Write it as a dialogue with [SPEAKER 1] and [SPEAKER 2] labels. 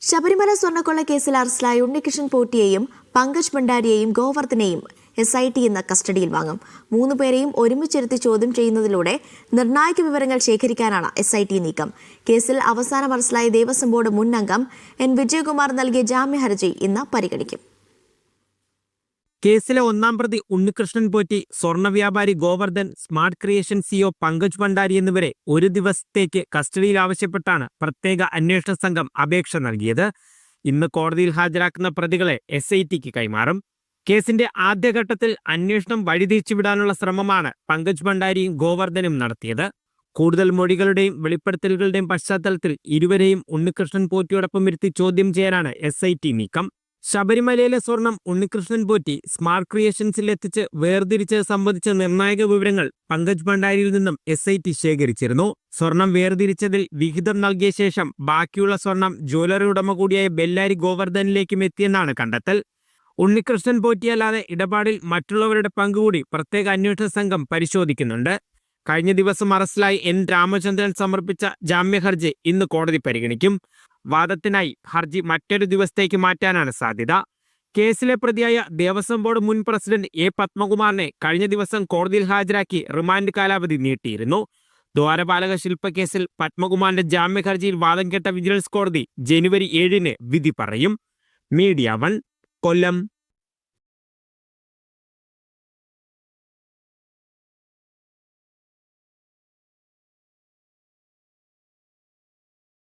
[SPEAKER 1] ശബരിമല സ്വർണ്ണക്കൊള്ള കേസിൽ അറസ്റ്റിലായ ഉണ്ണികൃഷ്ണൻ പോറ്റിയെയും പങ്കജ് ഭണ്ഡാരിയെയും ഗോവർദ്ധനെയും SIT ഇന്ന് കസ്റ്റഡിയിൽ വാങ്ങും. 3 പേരെയും ഒരുമിച്ചിരുത്തി ചോദ്യം ചെയ്യുന്നതിലൂടെ നിർണായക വിവരങ്ങൾ ശേഖരിക്കാനാണ് SIT നീക്കം. കേസിൽ അവസാനം അറസ്റ്റിലായ ദേവസ്വം ബോർഡ് മുൻ അംഗം N. വിജയകുമാർ നൽകിയ ജാമ്യ ഹർജി ഇന്ന് പരിഗണിക്കും.
[SPEAKER 2] കേസിലെ ഒന്നാം പ്രതി ഉണ്ണികൃഷ്ണൻ പോറ്റി, സ്വർണ്ണ വ്യാപാരി Govardhan, smart creation CEO Pankaj Bhandari എന്നിവരെ ഒരു ദിവസത്തേക്ക് കസ്റ്റഡിയിൽ ആവശ്യപ്പെട്ടാണ് പ്രത്യേക അന്വേഷണ സംഘം അപേക്ഷ നൽകിയത്. ഇന്ന് കോടതിയിൽ ഹാജരാക്കുന്ന പ്രതികളെ SITക്ക് കൈമാറും. കേസിന്റെ ആദ്യഘട്ടത്തിൽ അന്വേഷണം വഴിതിരിച്ചുവിടാനുള്ള ശ്രമമാണ് പങ്കജ് ഭണ്ഡാരിയും ഗോവർദ്ധനും നടത്തിയത്. കൂടുതൽ മൊഴികളുടെയും വെളിപ്പെടുത്തലുകളുടെയും പശ്ചാത്തലത്തിൽ ഇരുവരെയും ഉണ്ണികൃഷ്ണൻ പോറ്റിയോടൊപ്പം ഇരുത്തി ചോദ്യം ചെയ്യാനാണ് SIT നീക്കം. ശബരിമലയിലെ സ്വർണം ഉണ്ണികൃഷ്ണൻ പോറ്റി സ്മാർട്ട് ക്രിയേഷൻസിൽ എത്തിച്ച് വേർതിരിച്ചത് സംബന്ധിച്ച നിർണായക വിവരങ്ങൾ പങ്കജ് ഭണ്ഡാരിയിൽ നിന്നും SIT ശേഖരിച്ചിരുന്നു. സ്വർണം വേർതിരിച്ചതിൽ വിഹിതം നൽകിയ ശേഷം ബാക്കിയുള്ള സ്വർണം ജ്വല്ലറി ഉടമ കൂടിയായ ബെല്ലാരി ഗോവർദ്ധനിലേക്കും എത്തിയെന്നാണ് കണ്ടെത്തൽ. ഉണ്ണികൃഷ്ണൻ പോറ്റിയല്ലാതെ ഇടപാടിൽ മറ്റുള്ളവരുടെ പങ്കുകൂടി പ്രത്യേക അന്വേഷണ സംഘം പരിശോധിക്കുന്നുണ്ട്. കഴിഞ്ഞ ദിവസം അറസ്റ്റിലായി N. രാമചന്ദ്രൻ സമർപ്പിച്ച ജാമ്യ ഹർജി ഇന്ന് കോടതി പരിഗണിക്കും. വാദത്തിനായി ഹർജി മറ്റൊരു ദിവസത്തേക്ക് മാറ്റാനാണ് സാധ്യത. കേസിലെ പ്രതിയായ ദേവസ്വം ബോർഡ് മുൻ പ്രസിഡന്റ് A. പത്മകുമാറിനെ കഴിഞ്ഞ ദിവസം കോടതിയിൽ ഹാജരാക്കി റിമാൻഡ് കാലാവധി നീട്ടിയിരുന്നു. ദ്വാരപാലക ശില്പക്കേസിൽ പത്മകുമാറിന്റെ ജാമ്യ ഹർജിയിൽ വാദം കേട്ട വിജിലൻസ് കോടതി ജനുവരി 7 വിധി പറയും. മീഡിയ 1 കൊല്ലം.